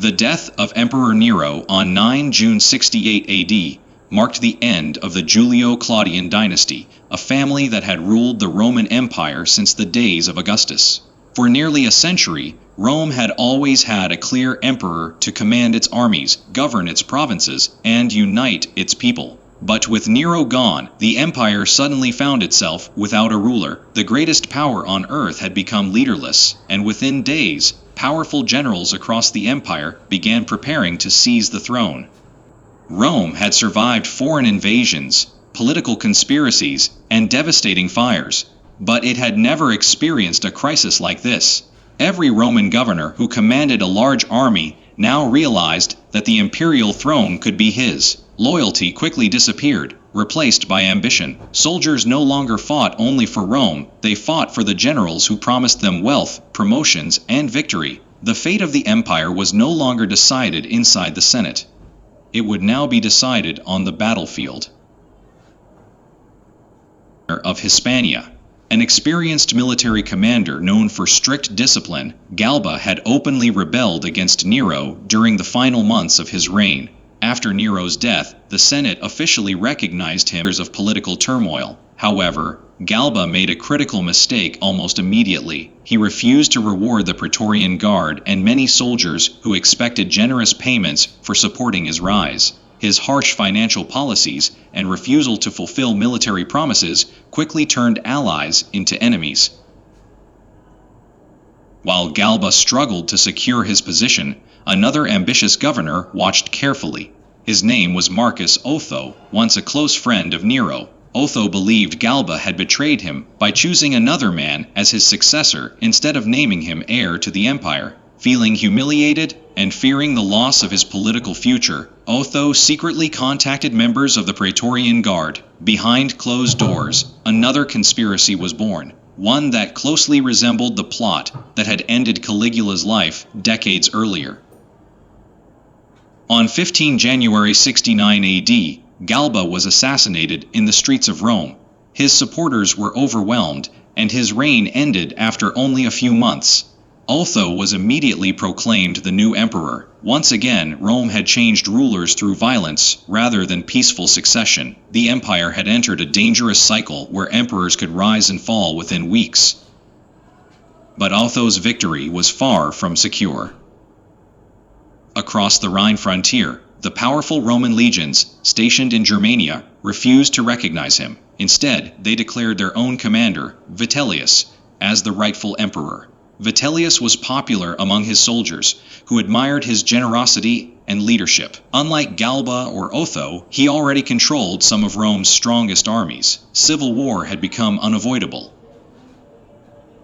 The death of Emperor Nero on 9 June 68 AD marked the end of the Julio-Claudian dynasty, a family that had ruled the Roman Empire since the days of Augustus. For nearly a century, Rome had always had a clear emperor to command its armies, govern its provinces, and unite its people. But with Nero gone, the empire suddenly found itself without a ruler. The greatest power on earth had become leaderless, and within days, powerful generals across the empire began preparing to seize the throne. Rome had survived foreign invasions, political conspiracies, and devastating fires, but it had never experienced a crisis like this. Every Roman governor who commanded a large army now realized that the imperial throne could be his. Loyalty quickly disappeared, replaced by ambition. Soldiers no longer fought only for Rome, they fought for the generals who promised them wealth, promotions, and victory. The fate of the empire was no longer decided inside the Senate. It would now be decided on the battlefield. Of Hispania. An experienced military commander known for strict discipline, Galba had openly rebelled against Nero during the final months of his reign. After Nero's death, the Senate officially recognized him as of political turmoil. However, Galba made a critical mistake almost immediately. He refused to reward the Praetorian Guard and many soldiers who expected generous payments for supporting his rise. His harsh financial policies and refusal to fulfill military promises quickly turned allies into enemies. While Galba struggled to secure his position, another ambitious governor watched carefully. His name was Marcus Otho, once a close friend of Nero. Otho believed Galba had betrayed him by choosing another man as his successor instead of naming him heir to the empire. Feeling humiliated and fearing the loss of his political future, Otho secretly contacted members of the Praetorian Guard. Behind closed doors, another conspiracy was born, one that closely resembled the plot that had ended Caligula's life decades earlier. On 15 January 69 AD, Galba was assassinated in the streets of Rome. His supporters were overwhelmed, and his reign ended after only a few months. Otho was immediately proclaimed the new emperor. Once again, Rome had changed rulers through violence rather than peaceful succession. The empire had entered a dangerous cycle where emperors could rise and fall within weeks. But Otho's victory was far from secure. Across the Rhine frontier, the powerful Roman legions stationed in Germania refused to recognize him. Instead, they declared their own commander, Vitellius, as the rightful emperor. Vitellius was popular among his soldiers, who admired his generosity and leadership. Unlike Galba or Otho, he already controlled some of Rome's strongest armies. Civil war had become unavoidable.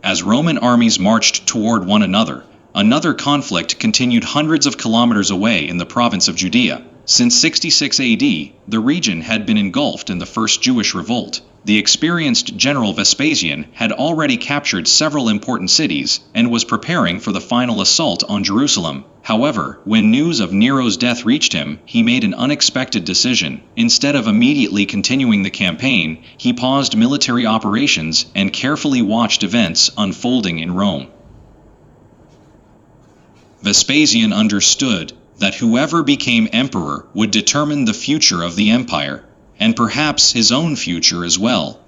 As Roman armies marched toward one another, another conflict continued hundreds of kilometers away in the province of Judea. Since 66 AD, the region had been engulfed in the First Jewish Revolt. The experienced general Vespasian had already captured several important cities and was preparing for the final assault on Jerusalem. However, when news of Nero's death reached him, he made an unexpected decision. Instead of immediately continuing the campaign, he paused military operations and carefully watched events unfolding in Rome. Vespasian understood that whoever became emperor would determine the future of the empire, and perhaps his own future as well.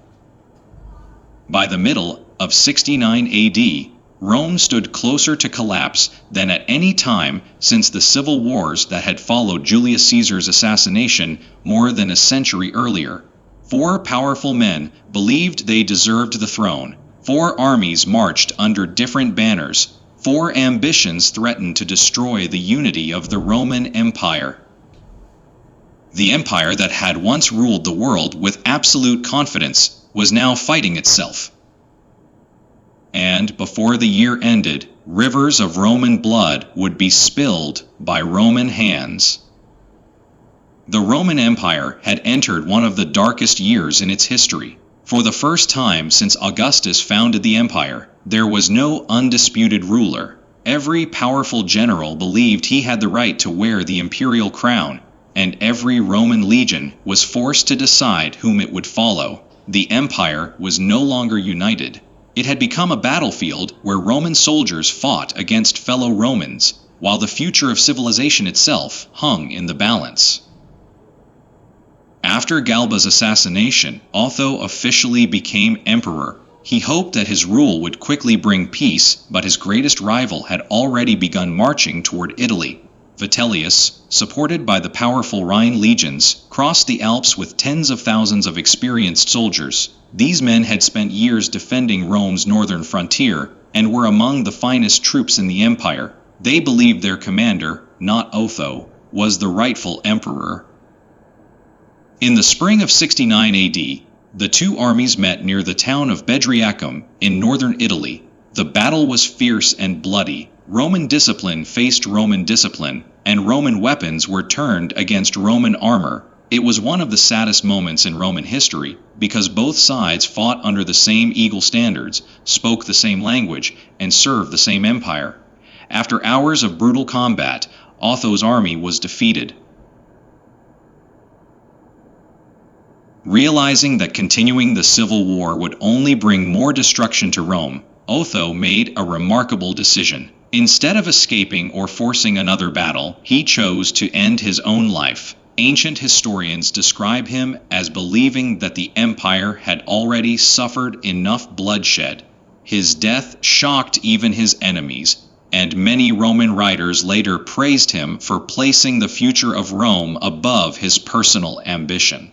By the middle of 69 AD, Rome stood closer to collapse than at any time since the civil wars that had followed Julius Caesar's assassination more than a century earlier. 4 powerful men believed they deserved the throne. 4 armies marched under different banners. 4 ambitions threatened to destroy the unity of the Roman Empire. The empire that had once ruled the world with absolute confidence was now fighting itself. And before the year ended, rivers of Roman blood would be spilled by Roman hands. The Roman Empire had entered one of the darkest years in its history. For the first time since Augustus founded the empire, there was no undisputed ruler. Every powerful general believed he had the right to wear the imperial crown, and every Roman legion was forced to decide whom it would follow. The empire was no longer united. It had become a battlefield where Roman soldiers fought against fellow Romans, while the future of civilization itself hung in the balance. After Galba's assassination, Otho officially became emperor. He hoped that his rule would quickly bring peace, but his greatest rival had already begun marching toward Italy. Vitellius, supported by the powerful Rhine legions, crossed the Alps with tens of thousands of experienced soldiers. These men had spent years defending Rome's northern frontier and were among the finest troops in the empire. They believed their commander, not Otho, was the rightful emperor. In the spring of 69 AD, the two armies met near the town of Bedriacum in northern Italy. The battle was fierce and bloody. Roman discipline faced Roman discipline, and Roman weapons were turned against Roman armor. It was one of the saddest moments in Roman history, because both sides fought under the same eagle standards, spoke the same language, and served the same empire. After hours of brutal combat, Otho's army was defeated. Realizing that continuing the civil war would only bring more destruction to Rome, Otho made a remarkable decision. Instead of escaping or forcing another battle, he chose to end his own life. Ancient historians describe him as believing that the empire had already suffered enough bloodshed. His death shocked even his enemies, and many Roman writers later praised him for placing the future of Rome above his personal ambition.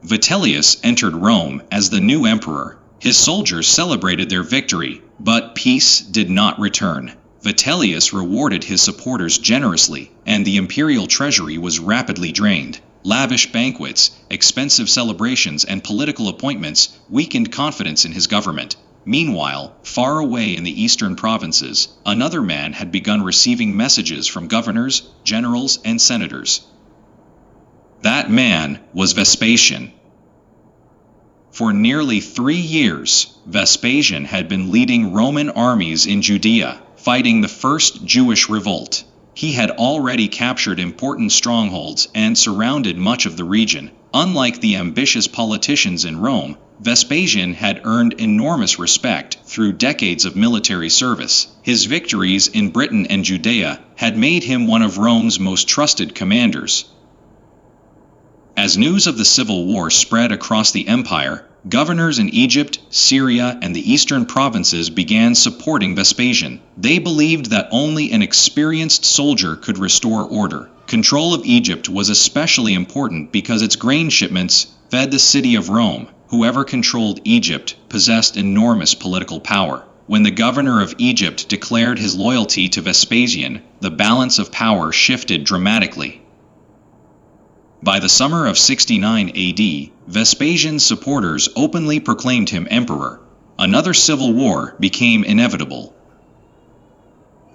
Vitellius entered Rome as the new emperor. His soldiers celebrated their victory, but peace did not return. Vitellius rewarded his supporters generously, and the imperial treasury was rapidly drained. Lavish banquets, expensive celebrations, and political appointments weakened confidence in his government. Meanwhile, far away in the eastern provinces, another man had begun receiving messages from governors, generals, and senators. That man was Vespasian. For nearly 3 years, Vespasian had been leading Roman armies in Judea, fighting the first Jewish revolt. He had already captured important strongholds and surrounded much of the region. Unlike the ambitious politicians in Rome, Vespasian had earned enormous respect through decades of military service. His victories in Britain and Judea had made him one of Rome's most trusted commanders. As news of the civil war spread across the empire, governors in Egypt, Syria, and the eastern provinces began supporting Vespasian. They believed that only an experienced soldier could restore order. Control of Egypt was especially important because its grain shipments fed the city of Rome. Whoever controlled Egypt possessed enormous political power. When the governor of Egypt declared his loyalty to Vespasian, the balance of power shifted dramatically. By the summer of 69 AD, Vespasian's supporters openly proclaimed him emperor. Another civil war became inevitable.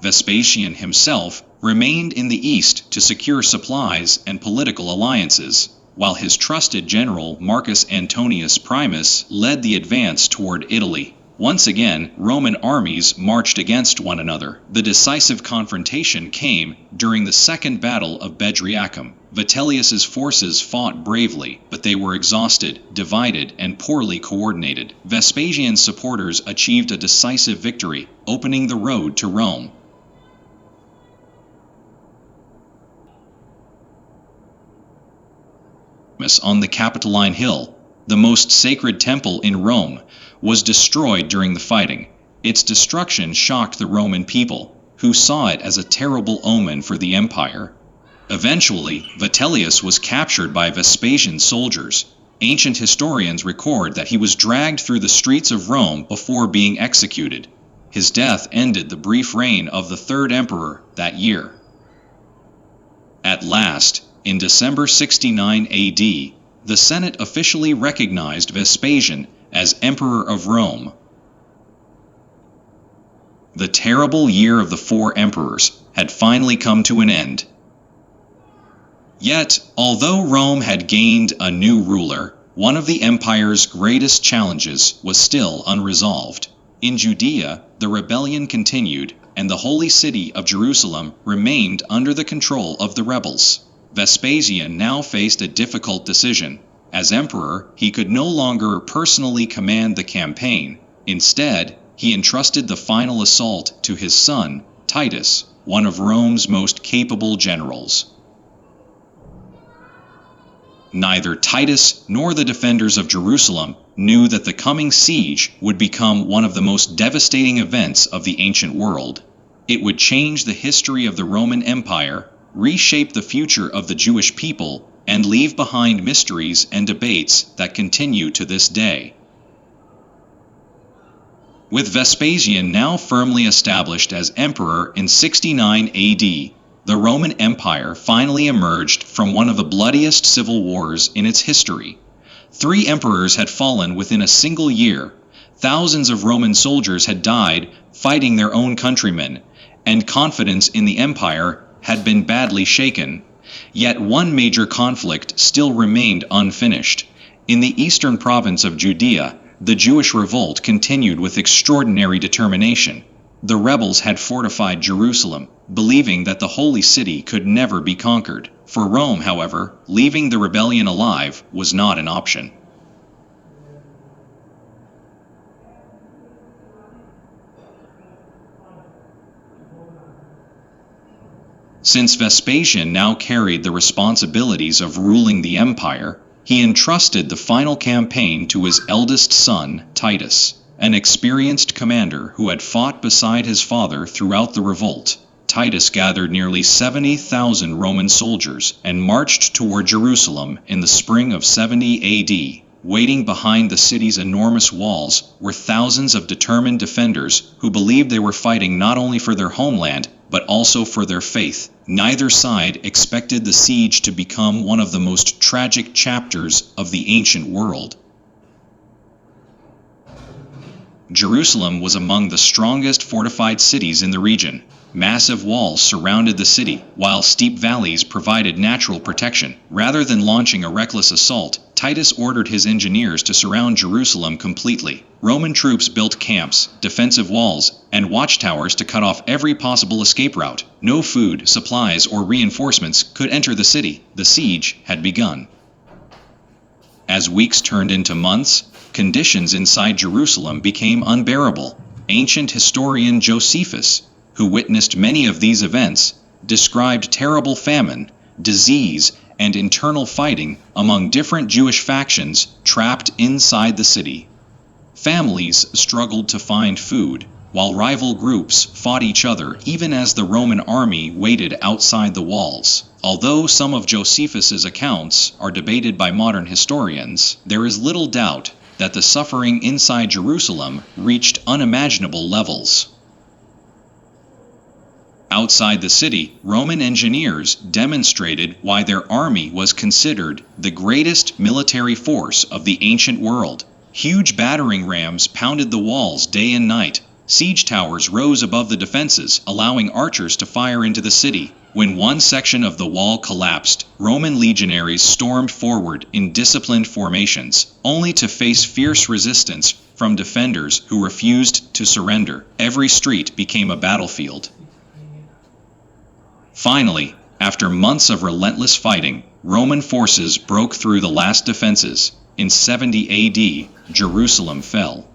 Vespasian himself remained in the east to secure supplies and political alliances, while his trusted general Marcus Antonius Primus led the advance toward Italy. Once again, Roman armies marched against one another. The decisive confrontation came during the Second Battle of Bedriacum. Vitellius's forces fought bravely, but they were exhausted, divided, and poorly coordinated. Vespasian's supporters achieved a decisive victory, opening the road to Rome. On the Capitoline Hill, the most sacred temple in Rome, was destroyed during the fighting. Its destruction shocked the Roman people, who saw it as a terrible omen for the empire. Eventually, Vitellius was captured by Vespasian's soldiers. Ancient historians record that he was dragged through the streets of Rome before being executed. His death ended the brief reign of the third emperor that year. At last, in December 69 AD, the Senate officially recognized Vespasian as Emperor of Rome. The terrible year of the 4 emperors had finally come to an end. Yet, although Rome had gained a new ruler, one of the empire's greatest challenges was still unresolved. In Judea, the rebellion continued, and the holy city of Jerusalem remained under the control of the rebels. Vespasian now faced a difficult decision. As emperor, he could no longer personally command the campaign. Instead, he entrusted the final assault to his son, Titus, one of Rome's most capable generals. Neither Titus nor the defenders of Jerusalem knew that the coming siege would become one of the most devastating events of the ancient world. It would change the history of the Roman Empire, reshape the future of the Jewish people, and leave behind mysteries and debates that continue to this day. With Vespasian now firmly established as emperor in 69 AD, the Roman Empire finally emerged from one of the bloodiest civil wars in its history. 3 emperors had fallen within a single year. Thousands of Roman soldiers had died fighting their own countrymen, and confidence in the empire had been badly shaken. Yet one major conflict still remained unfinished. In the eastern province of Judea, the Jewish revolt continued with extraordinary determination. The rebels had fortified Jerusalem, believing that the holy city could never be conquered. For Rome, however, leaving the rebellion alive was not an option. Since Vespasian now carried the responsibilities of ruling the empire, he entrusted the final campaign to his eldest son, Titus, an experienced commander who had fought beside his father throughout the revolt. Titus gathered nearly 70,000 Roman soldiers and marched toward Jerusalem in the spring of 70 AD. Waiting behind the city's enormous walls were thousands of determined defenders who believed they were fighting not only for their homeland, but also for their faith. Neither side expected the siege to become one of the most tragic chapters of the ancient world. Jerusalem was among the strongest fortified cities in the region. Massive walls surrounded the city, while steep valleys provided natural protection. Rather than launching a reckless assault, Titus ordered his engineers to surround Jerusalem completely. Roman troops built camps, defensive walls, and watchtowers to cut off every possible escape route. No food, supplies, or reinforcements could enter the city. The siege had begun. As weeks turned into months, conditions inside Jerusalem became unbearable. Ancient historian Josephus, who witnessed many of these events, described terrible famine, disease, and internal fighting among different Jewish factions trapped inside the city. Families struggled to find food, while rival groups fought each other even as the Roman army waited outside the walls. Although some of Josephus's accounts are debated by modern historians, there is little doubt that the suffering inside Jerusalem reached unimaginable levels. Outside the city, Roman engineers demonstrated why their army was considered the greatest military force of the ancient world. Huge battering rams pounded the walls day and night. Siege towers rose above the defenses, allowing archers to fire into the city. When one section of the wall collapsed, Roman legionaries stormed forward in disciplined formations, only to face fierce resistance from defenders who refused to surrender. Every street became a battlefield. Finally, after months of relentless fighting, Roman forces broke through the last defenses. In 70 AD, Jerusalem fell.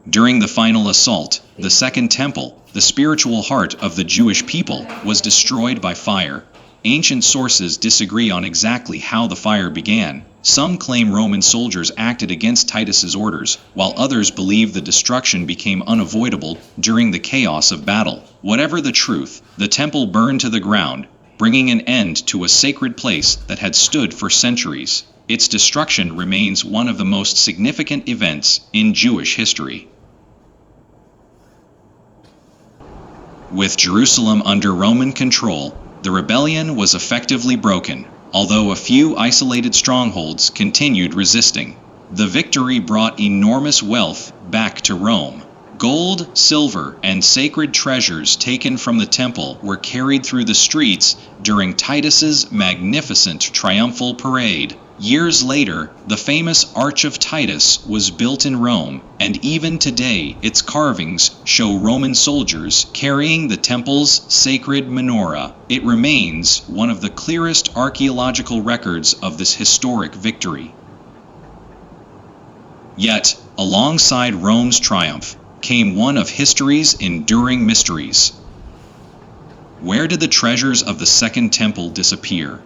During the final assault, the Second Temple, the spiritual heart of the Jewish people, was destroyed by fire. Ancient sources disagree on exactly how the fire began. Some claim Roman soldiers acted against Titus's orders, while others believe the destruction became unavoidable during the chaos of battle. Whatever the truth, the temple burned to the ground, bringing an end to a sacred place that had stood for centuries. Its destruction remains one of the most significant events in Jewish history. With Jerusalem under Roman control, the rebellion was effectively broken, although a few isolated strongholds continued resisting. The victory brought enormous wealth back to Rome. Gold, silver, and sacred treasures taken from the temple were carried through the streets during Titus's magnificent triumphal parade. Years later, the famous Arch of Titus was built in Rome, and even today its carvings show Roman soldiers carrying the temple's sacred menorah. It remains one of the clearest archaeological records of this historic victory. Yet, alongside Rome's triumph, came one of history's enduring mysteries. Where did the treasures of the Second Temple disappear?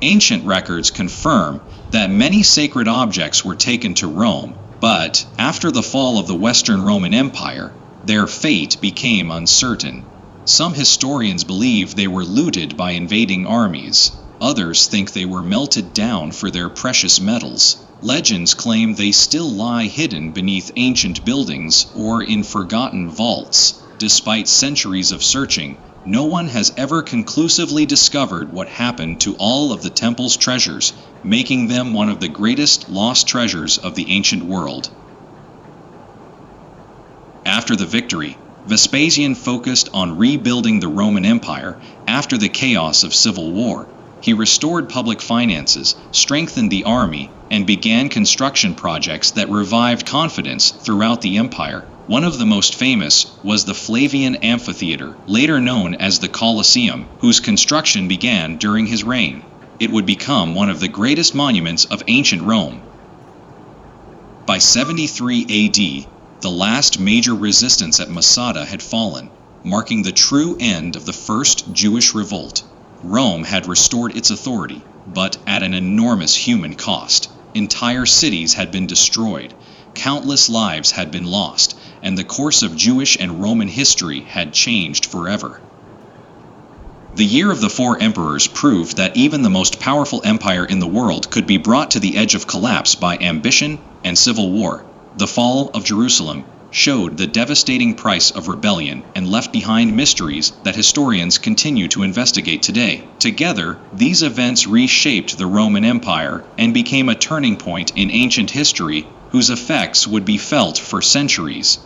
Ancient records confirm that many sacred objects were taken to Rome, but after the fall of the Western Roman Empire, their fate became uncertain. Some historians believe they were looted by invading armies. Others think they were melted down for their precious metals. Legends claim they still lie hidden beneath ancient buildings or in forgotten vaults. Despite centuries of searching, no one has ever conclusively discovered what happened to all of the temple's treasures, making them one of the greatest lost treasures of the ancient world. After the victory, Vespasian focused on rebuilding the Roman Empire after the chaos of civil war. He restored public finances, strengthened the army, and began construction projects that revived confidence throughout the empire. One of the most famous was the Flavian Amphitheater, later known as the Colosseum, whose construction began during his reign. It would become one of the greatest monuments of ancient Rome. By 73 AD, the last major resistance at Masada had fallen, marking the true end of the First Jewish Revolt. Rome had restored its authority, but at an enormous human cost. Entire cities had been destroyed, countless lives had been lost, and the course of Jewish and Roman history had changed forever. The Year of the Four Emperors proved that even the most powerful empire in the world could be brought to the edge of collapse by ambition and civil war. The fall of Jerusalem showed the devastating price of rebellion and left behind mysteries that historians continue to investigate today. Together, these events reshaped the Roman Empire and became a turning point in ancient history whose effects would be felt for centuries.